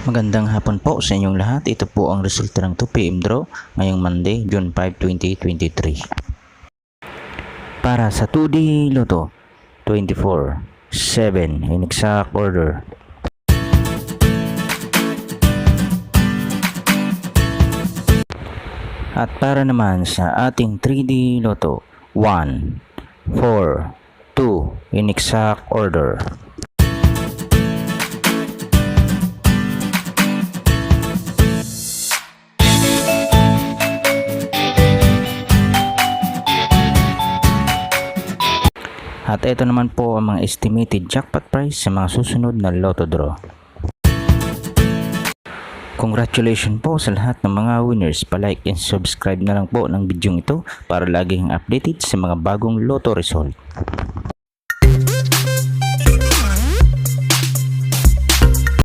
Magandang hapon po sa inyong lahat. Ito po ang resulta ng 2pm draw ngayong Monday, June 5, 2023. Para sa 2D Lotto 24, 7 in exact order. At para naman sa ating 3D Lotto 1, 4, 2 in exact order. At ito naman po ang mga estimated jackpot price sa mga susunod na Lotto draw. Congratulations po sa lahat ng mga winners. Pa-like and subscribe na lang po ng video ito para laging updated sa mga bagong Lotto result.